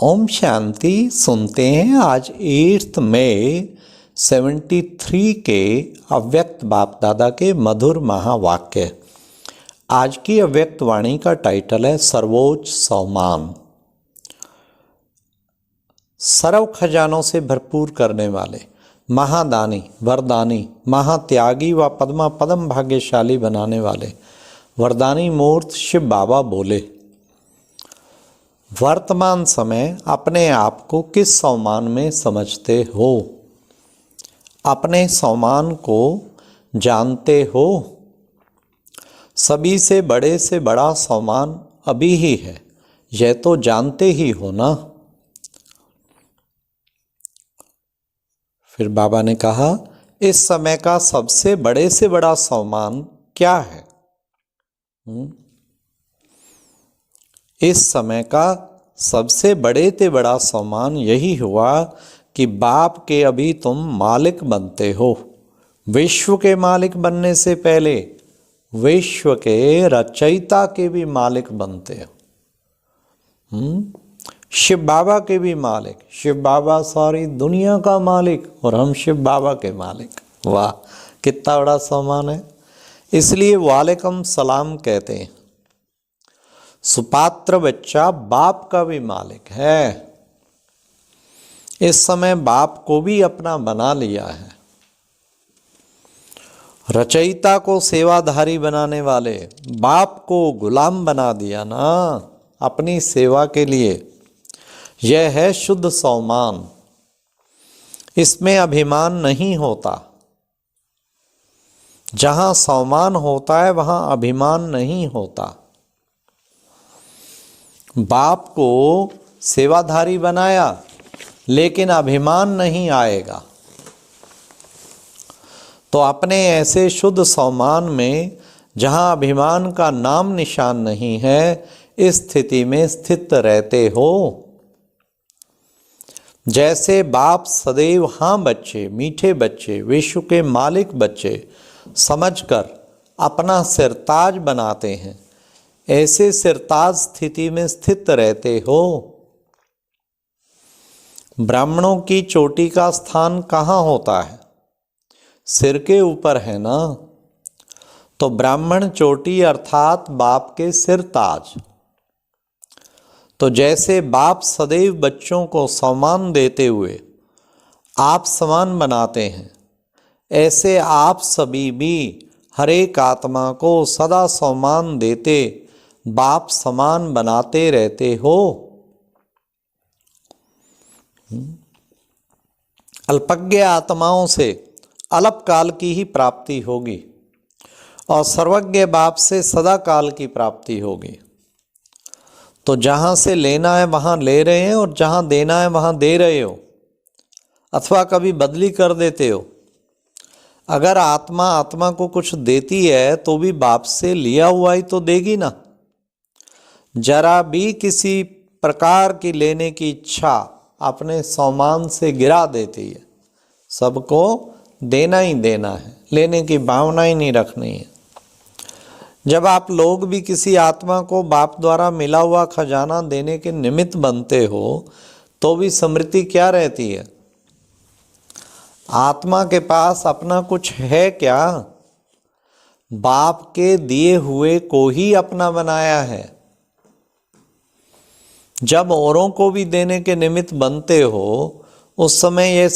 ओम शांति। सुनते हैं आज 8 मई 73 के अव्यक्त बाप दादा के मधुर महावाक्य। आज की अव्यक्त वाणी का टाइटल है सर्वोच्च सम्मान। सर्व खजानों से भरपूर करने वाले, महादानी, वरदानी, महात्यागी व पद्मा पदम भाग्यशाली बनाने वाले वरदानी मूर्त शिव बाबा बोले, वर्तमान समय अपने आप को किस सम्मान में समझते हो? अपने सम्मान को जानते हो? सभी से बड़ा सम्मान अभी ही है, यह तो जानते ही हो ना। फिर बाबा ने कहा, इस समय का सबसे बड़ा सम्मान क्या है? इस समय का सबसे बड़ा सम्मान यही हुआ कि बाप के अभी तुम मालिक बनते हो। विश्व के मालिक बनने से पहले विश्व के रचयिता के भी मालिक बनते हो। शिव बाबा के भी मालिक, शिव बाबा सारी दुनिया का मालिक और हम शिव बाबा के मालिक। वाह, कितना बड़ा सम्मान है। इसलिए वालेकुम सलाम कहते हैं। सुपात्र बच्चा बाप का भी मालिक है। इस समय बाप को भी अपना बना लिया है। रचयिता को सेवाधारी बनाने वाले बाप को गुलाम बना दिया ना अपनी सेवा के लिए। यह है शुद्ध सम्मान। इसमें अभिमान नहीं होता। जहां सम्मान होता है वहां अभिमान नहीं होता। बाप को सेवाधारी बनाया लेकिन अभिमान नहीं आएगा। तो अपने ऐसे शुद्ध सम्मान में जहां अभिमान का नाम निशान नहीं है, इस स्थिति में स्थित रहते हो। जैसे बाप सदैव हाँ बच्चे, मीठे बच्चे, विश्व के मालिक बच्चे समझकर अपना सिरताज बनाते हैं, ऐसे सिरताज स्थिति में स्थित रहते हो। ब्राह्मणों की चोटी का स्थान कहाँ होता है? सिर के ऊपर है ना। तो ब्राह्मण चोटी अर्थात बाप के सिरताज। तो जैसे बाप सदैव बच्चों को सम्मान देते हुए आप समान बनाते हैं, ऐसे आप सभी भी हर एक आत्मा को सदा सम्मान देते बाप समान बनाते रहते हो। अल्पज्ञ आत्माओं से अल्प काल की ही प्राप्ति होगी और सर्वज्ञ बाप से सदा काल की प्राप्ति होगी। तो जहां से लेना है वहां ले रहे हैं और जहां देना है वहां दे रहे हो, अथवा कभी बदली कर देते हो। अगर आत्मा को कुछ देती है तो भी बाप से लिया हुआ ही तो देगी ना। जरा भी किसी प्रकार की लेने की इच्छा अपने सम्मान से गिरा देती है। सबको देना ही देना है, लेने की भावना ही नहीं रखनी है। जब आप लोग भी किसी आत्मा को बाप द्वारा मिला हुआ खजाना देने के निमित्त बनते हो, तो भी स्मृति क्या रहती है? आत्मा के पास अपना कुछ है क्या? बाप के दिए हुए को ही अपना बनाया है। जब औरों को भी देने के निमित्त बनते हो, उस समय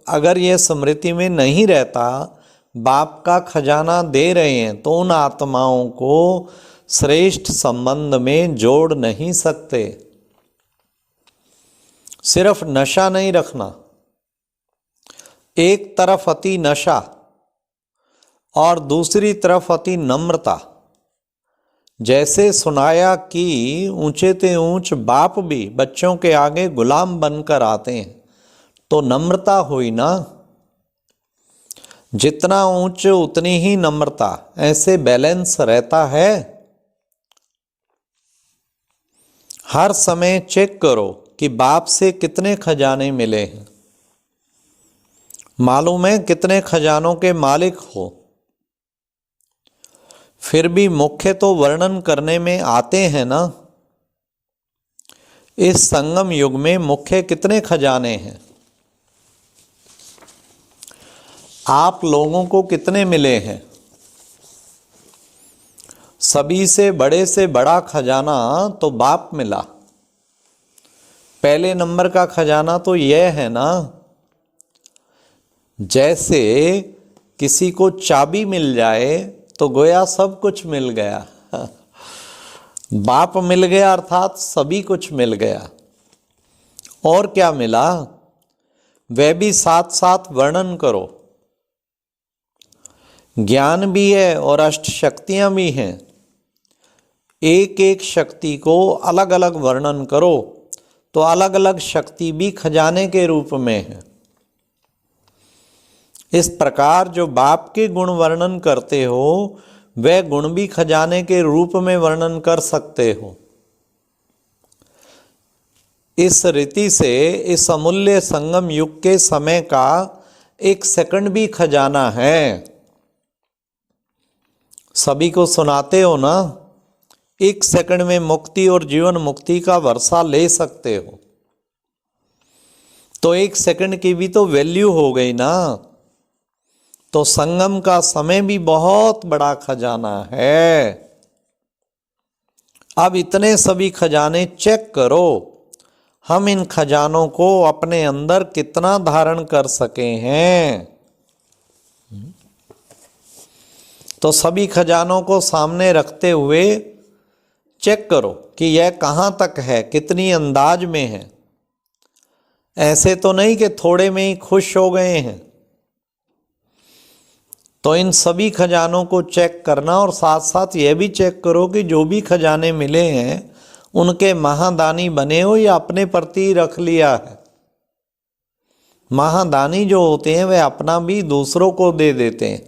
अगर ये स्मृति में नहीं रहता बाप का खजाना दे रहे हैं, तो उन आत्माओं को श्रेष्ठ संबंध में जोड़ नहीं सकते। सिर्फ नशा नहीं रखना। एक तरफ अति नशा और दूसरी तरफ अति नम्रता। जैसे सुनाया कि ऊंचे ते ऊंच बाप भी बच्चों के आगे गुलाम बनकर आते हैं, तो नम्रता हुई ना। जितना ऊंच उतनी ही नम्रता, ऐसे बैलेंस रहता है। हर समय चेक करो कि बाप से कितने खजाने मिले हैं। मालूम है कितने खजानों के मालिक हो। फिर भी मुख्य तो वर्णन करने में आते हैं ना। इस संगम युग में मुख्य कितने खजाने हैं? आप लोगों को कितने मिले हैं? सभी से बड़ा खजाना तो बाप मिला। पहले नंबर का खजाना तो यह है ना, जैसे किसी को चाबी मिल जाए तो गोया सब कुछ मिल गया। बाप मिल गया अर्थात सभी कुछ मिल गया। और क्या मिला, वह भी साथ साथ वर्णन करो। ज्ञान भी है और अष्ट शक्तियां भी हैं। एक एक शक्ति को अलग अलग वर्णन करो तो अलग अलग शक्ति भी खजाने के रूप में है। इस प्रकार जो बाप के गुण वर्णन करते हो वह गुण भी खजाने के रूप में वर्णन कर सकते हो। इस रीति से इस अमूल्य संगम युग के समय का एक सेकंड भी खजाना है। सभी को सुनाते हो ना, एक सेकंड में मुक्ति और जीवन मुक्ति का वर्षा ले सकते हो, तो एक सेकंड की भी तो वैल्यू हो गई ना। तो संगम का समय भी बहुत बड़ा खजाना है। अब इतने सभी खजाने चेक करो, हम इन खजानों को अपने अंदर कितना धारण कर सके हैं। तो सभी खजानों को सामने रखते हुए चेक करो कि यह कहाँ तक है, कितनी अंदाज में है। ऐसे तो नहीं कि थोड़े में ही खुश हो गए हैं। तो इन सभी खजानों को चेक करना और साथ साथ यह भी चेक करो कि जो भी खजाने मिले हैं उनके महादानी बने हो या अपने प्रति रख लिया है। महादानी जो होते हैं वे अपना भी दूसरों को दे देते हैं,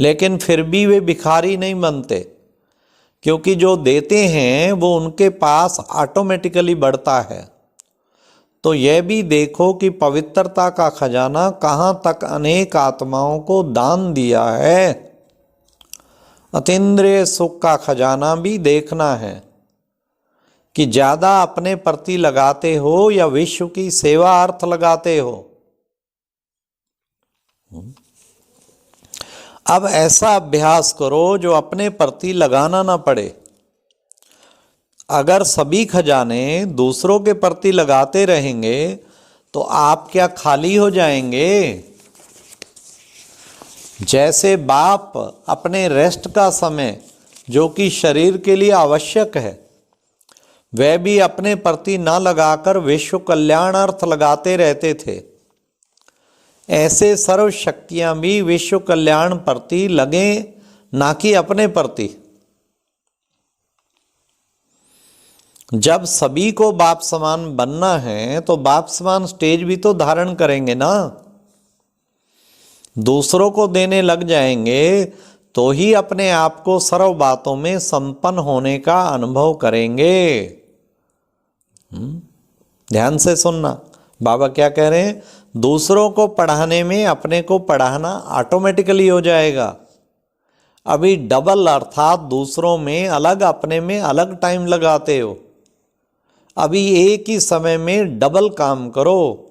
लेकिन फिर भी वे भिखारी नहीं बनते, क्योंकि जो देते हैं वो उनके पास ऑटोमेटिकली बढ़ता है। तो यह भी देखो कि पवित्रता का खजाना कहाँ तक अनेक आत्माओं को दान दिया है। अतीन्द्रिय सुख का खजाना भी देखना है कि ज़्यादा अपने प्रति लगाते हो या विश्व की सेवा अर्थ लगाते हो। अब ऐसा अभ्यास करो जो अपने प्रति लगाना ना पड़े। अगर सभी खजाने दूसरों के प्रति लगाते रहेंगे तो आप क्या खाली हो जाएंगे? जैसे बाप अपने रेस्ट का समय जो कि शरीर के लिए आवश्यक है वह भी अपने प्रति न लगाकर विश्व कल्याण अर्थ लगाते रहते थे, ऐसे सर्व शक्तियां भी विश्व कल्याण प्रति लगे, ना कि अपने प्रति। जब सभी को बाप समान बनना है तो बाप समान स्टेज भी तो धारण करेंगे ना। दूसरों को देने लग जाएंगे तो ही अपने आप को सर्व बातों में संपन्न होने का अनुभव करेंगे। ध्यान से सुनना, बाबा क्या कह रहे हैं, दूसरों को पढ़ाने में अपने को पढ़ाना ऑटोमेटिकली हो जाएगा। अभी डबल अर्थात दूसरों में अलग अपने में अलग टाइम लगाते हो। अभी एक ही समय में डबल काम करो,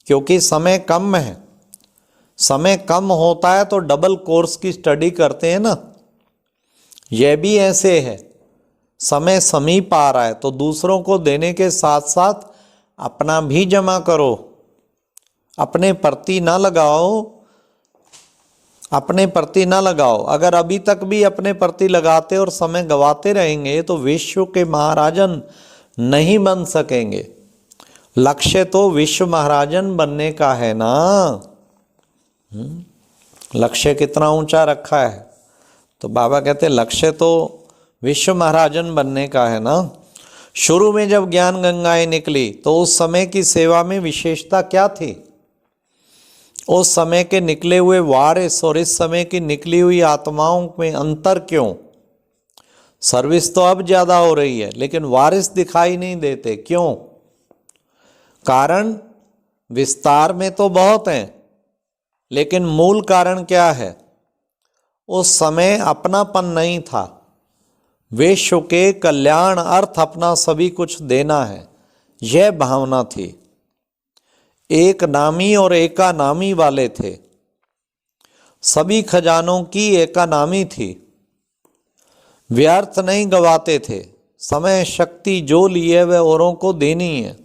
क्योंकि समय कम है। समय कम होता है तो डबल कोर्स की स्टडी करते हैं ना। यह भी ऐसे है, समय समीप आ रहा है तो दूसरों को देने के साथ साथ अपना भी जमा करो। अपने प्रति ना लगाओ, अपने प्रति ना लगाओ। अगर अभी तक भी अपने प्रति लगाते और समय गवाते रहेंगे तो विश्व के महाराजन नहीं बन सकेंगे। लक्ष्य तो विश्व महाराजन बनने का है ना। लक्ष्य कितना ऊंचा रखा है, तो बाबा कहते लक्ष्य तो विश्व महाराजन बनने का है ना। शुरू में जब ज्ञान गंगाएं निकली तो उस समय की सेवा में विशेषता क्या थी? उस समय के निकले हुए वारिस और इस समय की निकली हुई आत्माओं में अंतर क्यों? सर्विस तो अब ज़्यादा हो रही है लेकिन वारिस दिखाई नहीं देते, क्यों? कारण विस्तार में तो बहुत हैं, लेकिन मूल कारण क्या है? उस समय अपनापन नहीं था, विश्व के कल्याण अर्थ अपना सभी कुछ देना है, यह भावना थी। एक नामी और एकानामी वाले थे, सभी खजानों की एकानामी थी। व्यर्थ नहीं गवाते थे, समय शक्ति जो लिए वह औरों को देनी है,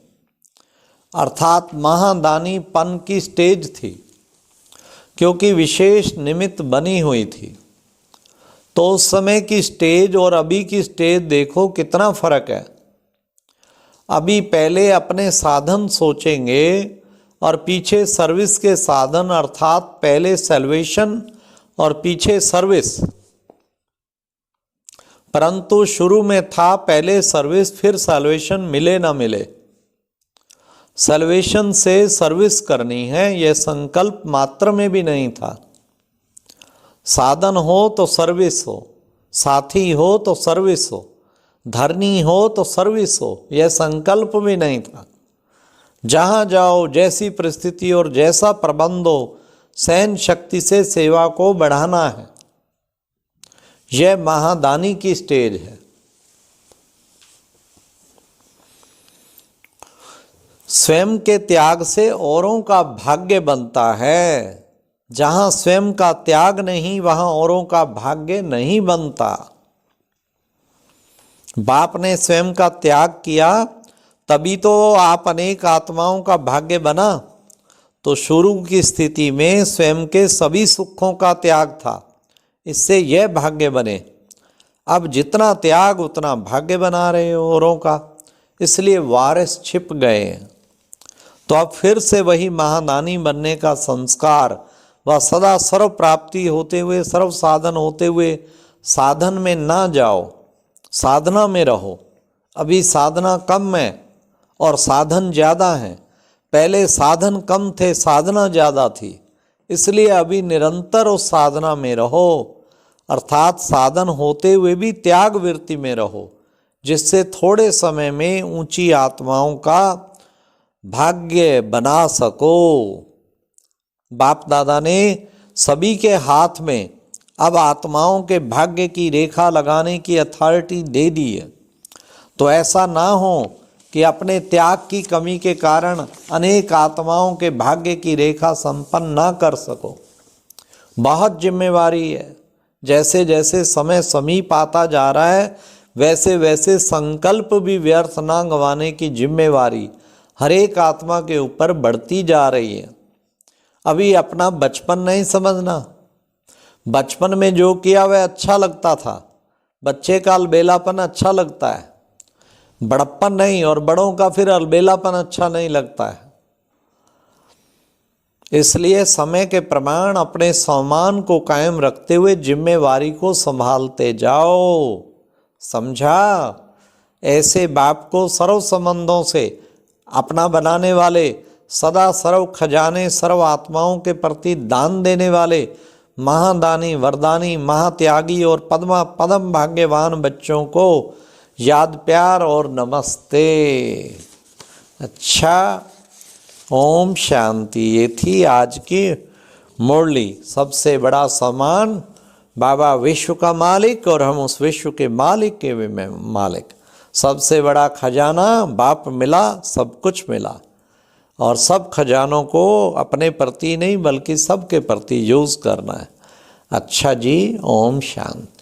अर्थात महादानीपन की स्टेज थी, क्योंकि विशेष निमित्त बनी हुई थी। तो उस समय की स्टेज और अभी की स्टेज देखो कितना फर्क है। अभी पहले अपने साधन सोचेंगे और पीछे सर्विस के साधन, अर्थात पहले सैल्वेशन और पीछे सर्विस। परंतु शुरू में था पहले सर्विस फिर सैल्वेशन, मिले ना मिले। सैल्वेशन से सर्विस करनी है यह संकल्प मात्र में भी नहीं था। साधन हो तो सर्विस हो, साथी हो तो सर्विस हो, धरनी हो तो सर्विस हो, यह संकल्प भी नहीं था। जहाँ जाओ, जैसी परिस्थिति और जैसा प्रबंध हो, सहन शक्ति से सेवा को बढ़ाना है। यह महादानी की स्टेज है। स्वयं के त्याग से औरों का भाग्य बनता है। जहाँ स्वयं का त्याग नहीं वहाँ औरों का भाग्य नहीं बनता। बाप ने स्वयं का त्याग किया तभी तो आप अनेक आत्माओं का भाग्य बना। तो शुरू की स्थिति में स्वयं के सभी सुखों का त्याग था, इससे यह भाग्य बने। अब जितना त्याग उतना भाग्य बना रहे हो औरों का, इसलिए वारिस छिप गए हैं। तो अब फिर से वही महादानी बनने का संस्कार व सदा सर्व प्राप्ति होते हुए, सर्व साधन होते हुए साधन में ना जाओ, साधना में रहो। अभी साधना कम है और साधन ज़्यादा है। पहले साधन कम थे, साधना ज़्यादा थी, इसलिए अभी निरंतर उस साधना में रहो, अर्थात साधन होते हुए भी त्याग वृत्ति में रहो, जिससे थोड़े समय में ऊंची आत्माओं का भाग्य बना सको। बाप दादा ने सभी के हाथ में अब आत्माओं के भाग्य की रेखा लगाने की अथॉरिटी दे दी है। तो ऐसा ना हो कि अपने त्याग की कमी के कारण अनेक आत्माओं के भाग्य की रेखा संपन्न ना कर सको। बहुत जिम्मेवारी है। जैसे जैसे समय समीप आता जा रहा है वैसे वैसे संकल्प भी व्यर्थ ना गंवाने की जिम्मेवारी हर एक आत्मा के ऊपर बढ़ती जा रही है। अभी अपना बचपन नहीं समझना। बचपन में जो किया वह अच्छा लगता था, बच्चे का अलबेलापन अच्छा लगता है, बड़प्पन नहीं, और बड़ों का फिर अलबेलापन अच्छा नहीं लगता है। इसलिए समय के प्रमाण अपने सम्मान को कायम रखते हुए जिम्मेवारी को संभालते जाओ। समझा? ऐसे बाप को सर्व संबंधों से अपना बनाने वाले, सदा सर्व खजाने सर्व आत्माओं के प्रति दान देने वाले महादानी, वरदानी, महात्यागी और पदम भाग्यवान बच्चों को याद, प्यार और नमस्ते। अच्छा, ओम शांति। ये थी आज की मुरली। सबसे बड़ा सम्मान बाबा विश्व का मालिक और हम उस विश्व के मालिक के भी मालिक। सबसे बड़ा खजाना बाप मिला, सब कुछ मिला, और सब खजानों को अपने प्रति नहीं बल्कि सबके प्रति यूज़ करना है। अच्छा जी, ओम शांति।